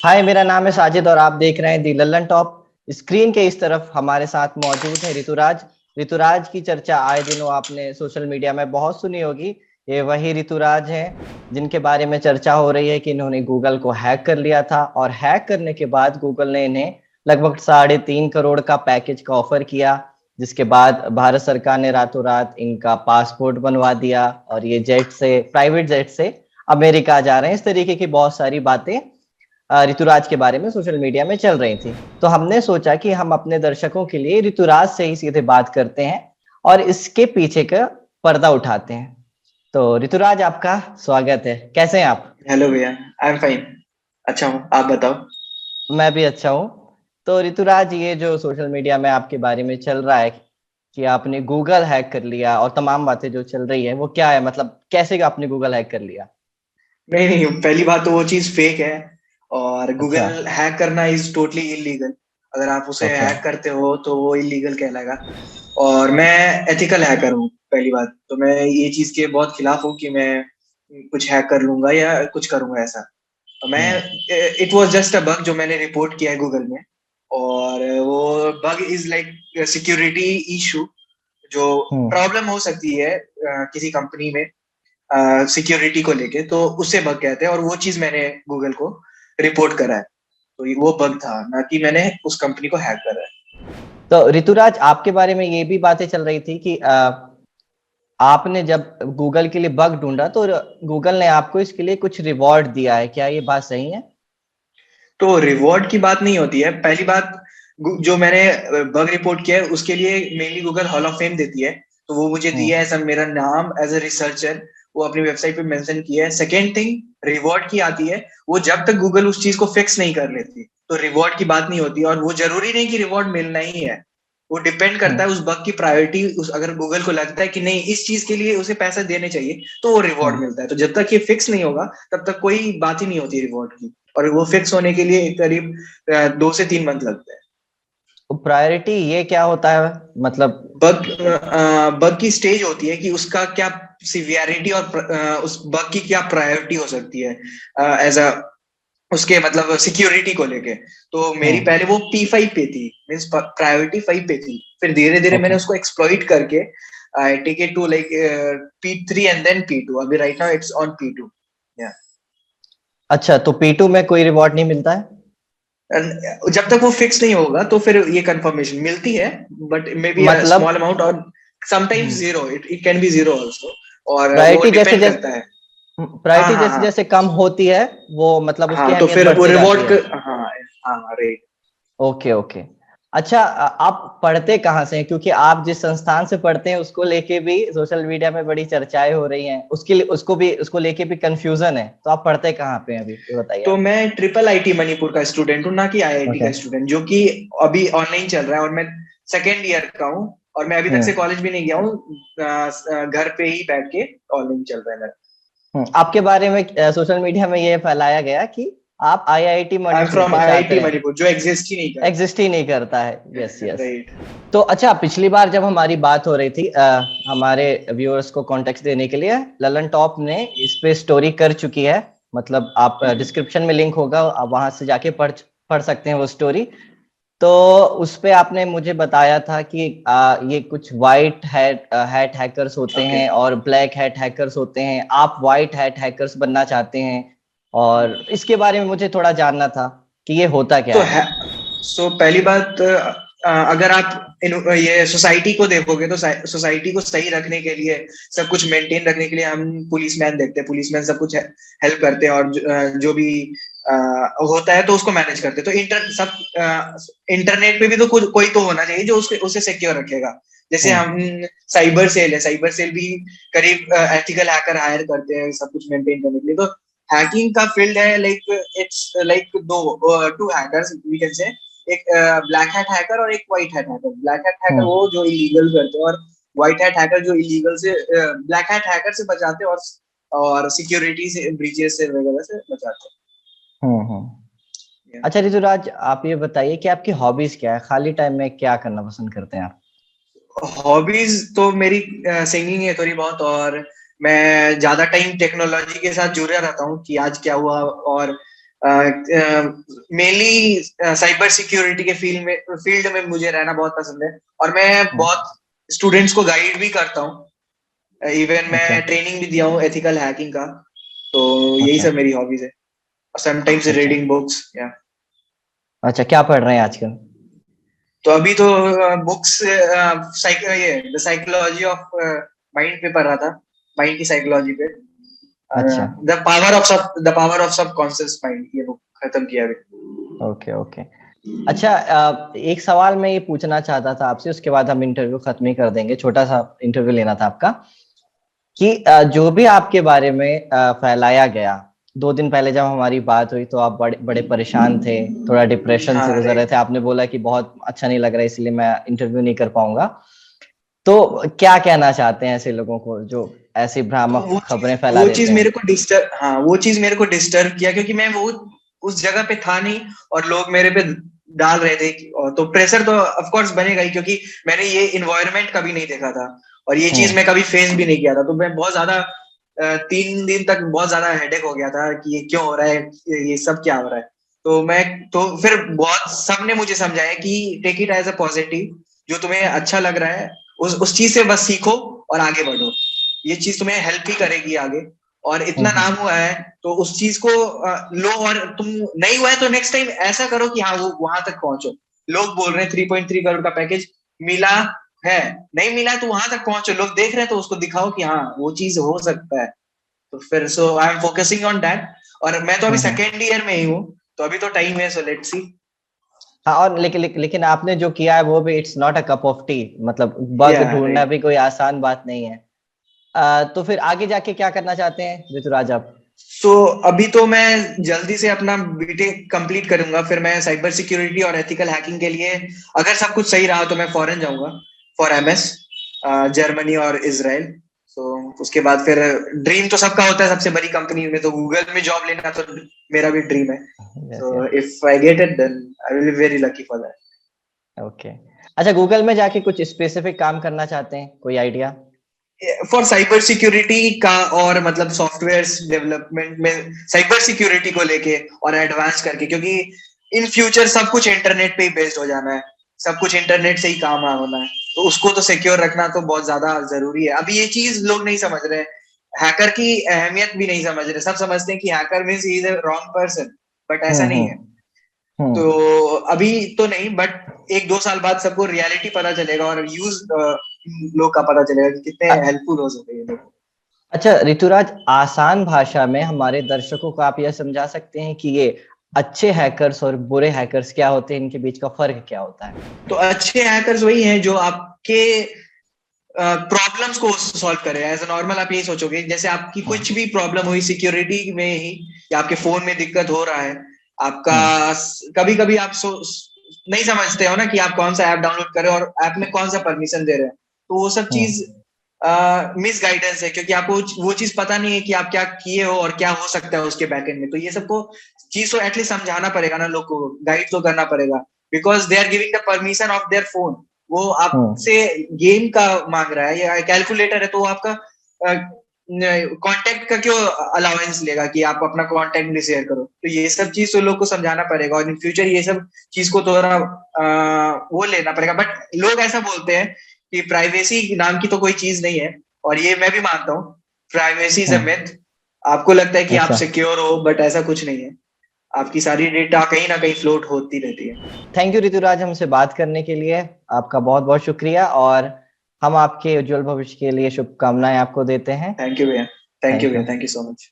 हाय, मेरा नाम है साजिद और आप देख रहे हैं दी लल्लन टॉप। स्क्रीन के इस तरफ हमारे साथ मौजूद है ऋतुराज। ऋतुराज की चर्चा आए दिनों आपने सोशल मीडिया में बहुत सुनी होगी। ये वही ऋतुराज हैं जिनके बारे में चर्चा हो रही है कि इन्होंने गूगल को हैक कर लिया था और हैक करने के बाद गूगल ने इन्हें लगभग 3.5 करोड़ का पैकेज का ऑफर किया, जिसके बाद भारत सरकार ने रातों रात इनका पासपोर्ट बनवा दिया और ये जेट से, प्राइवेट जेट से अमेरिका जा रहे हैं। इस तरीके की बहुत सारी बातें ऋतुराज के बारे में सोशल मीडिया में चल रही थी। तो हमने सोचा कि हम अपने दर्शकों के लिए ऋतुराज से ही सीधे बात करते हैं और इसके पीछे का पर्दा उठाते हैं। तो ऋतुराज, आपका स्वागत है। कैसे हैं आप? हेलो भैया। I am fine. अच्छा हूँ, आप बताओ। मैं भी अच्छा हूँ। तो ऋतुराज, ये जो सोशल मीडिया में आपके बारे में चल रहा है कि आपने गूगल हैक कर लिया और तमाम बातें जो चल रही है, वो क्या है? मतलब कैसे आपने गूगल हैक कर लिया? नहीं नहीं, पहली बात तो वो चीज फेक है। और अच्छा। गूगल हैक करना इज टोटली इलीगल। अगर आप उसे ओके। हैक करते हो तो वो इलीगल कहलाएगा। और मैं एथिकल हैकर हूँ। पहली बात तो मैं ये चीज के बहुत खिलाफ हूँ कि मैं कुछ हैक कर लूंगा या कुछ करूंगा ऐसा। तो मैं hmm. It was just a bug जो मैंने रिपोर्ट किया है गूगल में। और वो bug is like security issue जो हम्म। प्रॉब्लम हो सकती है किसी कंपनी में सिक्योरिटी को लेके, तो उसे बग कहते हैं। और वो चीज मैंने गूगल को रिपोर्ट करा है। तो वो बग था, ना कि मैंने उस कंपनी को हैक करा है। तो ऋतुराज, आपके बारे में ये भी बातें चल रही थी कि आपने जब गूगल के लिए बग ढूंढा तो गूगल ने आपको इसके लिए कुछ रिवॉर्ड दिया है, क्या ये बात सही है? तो रिवॉर्ड की बात नहीं होती है। पहली बात, जो मैंने बग रिपोर्ट किया है उसके लिए mainly Google hall of fame देती है। तो वो मुझे दिया है, हम्म। सब मेरा नाम एज अ रिसर्चर वो अपनी वेबसाइट पे मेंशन किया है। सेकेंड थिंग, रिवॉर्ड की आती है। वो जब तक गूगल उस चीज को फिक्स नहीं कर लेती तो रिवॉर्ड की बात नहीं होती। और वो जरूरी नहीं कि रिवॉर्ड मिलना ही है। वो डिपेंड करता है हम्म। उस बग की प्रायोरिटी। उस अगर गूगल को लगता है कि नहीं, इस चीज के लिए उसे पैसा देने चाहिए, तो वो रिवॉर्ड हम्म। मिलता है। तो जब तक ये फिक्स नहीं होगा तब तक कोई बात ही नहीं होती रिवॉर्ड की। और वो फिक्स होने के लिए करीब 2 से 3 मंथ लगते हैं। तो प्रायोरिटी ये क्या होता है? मतलब बग बग की स्टेज होती है कि उसका क्या सिवियरिटी और उस बग की क्या प्रायोरिटी हो सकती है एज अ उसके मतलब सिक्योरिटी को लेके। तो मेरी हम्म। पहले वो P5 पे थी, मीन्स प्रायोरिटी 5 पे थी। फिर धीरे धीरे ओके। मैंने उसको एक्सप्लॉइट करके I take it to like P3 and then P2। अभी right now it's on P2। अच्छा, तो P2 में कोई रिवॉर्ड नहीं मिलता है? जब तक वो फिक्स नहीं होगा तो फिर ये कंफर्मेशन मिलती है, बट मे बी अ मतलब स्मॉल अमाउंट। और sometimes zero, it can be zero also. और वो प्रायोरिटी जैसे डिपेंड जैसे करता है। हाँ प्रायोरिटी हाँ जैसे हाँ। जैसे कम होती है, वो मतलब उसकी हाँ तो अहमियत फिर वो बढ़ती जाती रिवॉर्ड। है। हाँ हाँ, राइट। Okay, okay. अच्छा, आप पढ़ते कहाँ से हैं? क्योंकि आप जिस संस्थान से पढ़ते हैं उसको लेके भी सोशल मीडिया में बड़ी चर्चाएं हो रही हैं, उसके लिए उसको लेके भी कंफ्यूजन है। तो आप पढ़ते कहाँ पे हैं अभी, ये बताइए तो आप। मैं ट्रिपल आईटी मणिपुर का स्टूडेंट हूँ, ना कि आईआईटी ओके। का स्टूडेंट, जो कि अभी ऑनलाइन चल रहा है। और मैं सेकेंड ईयर का हूँ। और मैं अभी तक से हम्म। कॉलेज भी नहीं गया हूँ। घर पे ही बैठ के ऑनलाइन चल रहा है मेरा। आपके बारे में सोशल मीडिया में ये फैलाया गया कि आप IIT I am Manipur from के छात्र आईआईटी हैं। मणिपुर, जो एग्जिस्ट ही नहीं एग्जिस्ट ही नहीं करता है। यस, करता। यस। राइट। तो अच्छा, पिछली बार जब हमारी बात हो रही थी, हमारे व्यूअर्स को कॉन्टेक्स्ट देने के लिए, ललन टॉप ने इस पे स्टोरी कर चुकी है। मतलब आप डिस्क्रिप्शन में लिंक होगा, आप वहां से जाके पढ़ पढ़ सकते हैं वो स्टोरी। तो उस पे आपने मुझे बताया था कि ये कुछ वाइट हैट हैकर्स होते ओके। हैं और ब्लैक हैट हैकर्स होते हैं। आप वाइट हैट हैकर्स बनना चाहते हैं और इसके बारे में मुझे थोड़ा जानना था कि ये होता क्या तो है। है। सो पहली बात, अगर आप ये सोसाइटी को देखोगे तो सोसाइटी को सही रखने के लिए, सब कुछ मेंटेन रखने के लिए हम पुलिसमैन देखते हैं। पुलिसमैन सब कुछ हेल्प करते हैं। और जो भी होता है तो उसको मैनेज करते हैं। तो इंटरनेट पे भी तो कोई तो होना चाहिए जो उसके उसे सिक्योर रखेगा। जैसे हम्म। हम साइबर सेल है, साइबर सेल भी करीब एथिकल हैकर हायर करते हैं सब कुछ मेंटेन करने के लिए। तो हैकिंग का फील्ड है लाइक इट्स लाइक दो two hackers we can say. एक ब्लैक हैट हैकर और एक white hat hacker. Black hat hacker वो हम्म। जो इलीगल करते हैं, और व्हाइट हैट हैकर जो इलीगल से ब्लैक हैट हैकर से बचाते हैं और सिक्योरिटी से ब्रीचेस से वगैरह से बचाते हम्म। हैं। अच्छा ऋतुराज, आप ये बताइए कि आपकी हॉबीज क्या है? खाली टाइम में क्या करना पसंद करते हैं आप? हॉबीज तो मेरी सिंगिंग है थोड़ी बहुत। और मैं ज्यादा टाइम टेक्नोलॉजी के साथ जुड़े रहता हूँ कि आज क्या हुआ। और मेनली साइबर सिक्योरिटी के फील्ड में मुझे रहना बहुत पसंद है, और मैं बहुत स्टूडेंट्स को गाइड भी करता हूँ। इवन मैं ट्रेनिंग भी दिया हूँ एथिकल हैकिंग का। तो यही सब मेरी हॉबीज है, समटाइम्स रीडिंग बुक्स। या अच्छा, क्या पढ़ रहे हैं आजकल? तो अभी तो books the psychology of mind पे पढ़ रहा था, माइंड की साइकोलॉजी पे। अच्छा, the power of subconscious mind, ये बुक खत्म किया अभी। Okay okay. अच्छा, एक सवाल मैं ये पूछना चाहता था आपसे, उसके बाद हम इंटरव्यू खत्म ही कर देंगे। छोटा सा इंटरव्यू लेना था आपका कि जो भी आपके बारे में फैलाया गया, 2 दिन पहले जब हमारी बात हुई तो आप बड़े बड़े परेशान थे, थोड़ा डिप्रेशन से गुजर रहे थे। आपने बोला कि बहुत अच्छा नहीं लग रहा है, इसलिए मैं इंटरव्यू नहीं कर पाऊंगा। तो क्या कहना चाहते हैं ऐसे लोगों को जो ऐसी भ्रामक खबरें फैला वो देते चीज हैं? मेरे को डिस्टर्ब, हाँ वो चीज मेरे को डिस्टर्ब किया, क्योंकि मैं वो उस जगह पे था नहीं, और लोग मेरे पे डाल रहे थे तो प्रेशर तो ऑफ कोर्स बनेगा ही, क्योंकि मैंने ये इन्वायरमेंट कभी नहीं देखा था, और ये चीज मैं कभी फेस भी नहीं किया था। तो मैं बहुत ज्यादा 3 दिन तक बहुत ज्यादा हेडेक हो गया था कि ये क्यों हो रहा है, ये सब क्या हो रहा है। तो फिर बहुत सबने मुझे समझाया कि take it as a positive, जो तुम्हें अच्छा लग रहा है उस चीज से बस सीखो और आगे बढ़ो, ये चीज तुम्हें हेल्प ही करेगी आगे। और इतना नाम हुआ है तो उस चीज को लो, और तुम नहीं हुआ है तो नेक्स्ट टाइम ऐसा करो कि हाँ वो वहां तक पहुंचो। लोग बोल रहे हैं 3.3 करोड़ का पैकेज मिला है, नहीं मिला है तो वहां तक पहुंचो। लोग देख रहे हैं तो उसको दिखाओ कि हाँ वो चीज हो सकता है। तो फिर so I am focusing on that, और मैं तो अभी सेकेंड ईयर में ही हूँ, तो अभी तो टाइम है, सो लेट्स सी। हाँ, और लेकिन आपने जो किया है वो भी it's not a cup of T. मतलब बग ढूंढना भी कोई आसान बात नहीं है। तो फिर आगे जाके क्या करना चाहते हैं ऋतुराज आप? सो अभी तो मैं जल्दी से अपना बीटेक कंप्लीट करूंगा, फिर मैं साइबर सिक्योरिटी और एथिकल हैकिंग के लिए, अगर सब कुछ सही रहा तो मैं फॉरेन जाऊंगा फॉर एमएस, जर्मनी और इजराइल। सो उसके बाद फिर ड्रीम तो सबका होता है, सबसे बड़ी कंपनी में तो गूगल में जॉब लेना तो मेरा भी ड्रीम है। So if I get it then I will be very lucky for that. Okay. अच्छा, गूगल में जाके कुछ स्पेसिफिक काम करना चाहते हैं, कोई आइडिया? फॉर साइबर सिक्योरिटी का, और मतलब सॉफ्टवेयर डेवलपमेंट में साइबर सिक्योरिटी को लेके और एडवांस करके, क्योंकि इन फ्यूचर सब कुछ इंटरनेट पे ही बेस्ड हो जाना है, सब कुछ इंटरनेट से ही काम होना है, तो उसको तो सिक्योर रखना तो बहुत ज्यादा जरूरी है। अभी ये चीज लोग नहीं समझ रहे, हैकर की अहमियत भी नहीं समझ रहे। सब समझते हैं कि hacker means he is a wrong person, but ऐसा नहीं है। तो अभी तो नहीं, बट 1-2 साल बाद सबको रियलिटी पता चलेगा और यूज लोग का पता चलेगा कि कितने हेल्पफुल हो सकते हैं ये लोग। अच्छा ऋतुराज, आसान भाषा में हमारे दर्शकों को आप यह समझा सकते हैं कि ये अच्छे हैकर्स और बुरे हैकर्स क्या होते हैं, इनके बीच का फर्क क्या होता है? तो अच्छे हैकर्स वही हैं जो आपके प्रॉब्लम्स को सॉल्व करे। एज अ नॉर्मल आप यही सोचोगे, जैसे आपकी कुछ भी प्रॉब्लम हुई सिक्योरिटी में ही, या आपके फोन में दिक्कत हो रहा है आपका, कभी कभी आप नहीं समझते हो ना कि आप कौन सा ऐप डाउनलोड करें और ऐप में कौन सा परमिशन दे रहे हैं। तो वो सब चीज मिस गाइडेंस है, क्योंकि आपको वो चीज पता नहीं है कि आप क्या किए हो और क्या हो सकता है उसके बैकएंड में। तो ये सबको चीज को एटलीस्ट समझाना पड़ेगा ना, लोग को गाइड तो करना पड़ेगा, because they are giving the permission of their phone. वो आपसे गेम का मांग रहा है या कैलकुलेटर है, तो वो आपका कांटेक्ट का क्यों अलाउंस लेगा कि आप अपना कांटेक्ट भी शेयर करो। तो ये सब चीज तो लोग को समझाना पड़ेगा, और इन फ्यूचर ये सब चीज को थोड़ा वो लेना पड़ेगा। बट लोग ऐसा बोलते हैं कि प्राइवेसी नाम की तो कोई चीज नहीं है, और ये मैं भी मानता हूँ, प्राइवेसी इज अ मिथ। आपको लगता है कि आप सिक्योर हो, बट ऐसा कुछ नहीं है, आपकी सारी डेटा कहीं ना कहीं फ्लोट होती रहती है। थैंक यू ऋतुराज, हमसे बात करने के लिए आपका बहुत बहुत शुक्रिया, और हम आपके उज्जवल भविष्य के लिए शुभकामनाएं आपको देते हैं। थैंक यू भैया, थैंक यू भैया, thank you. Thank you so much.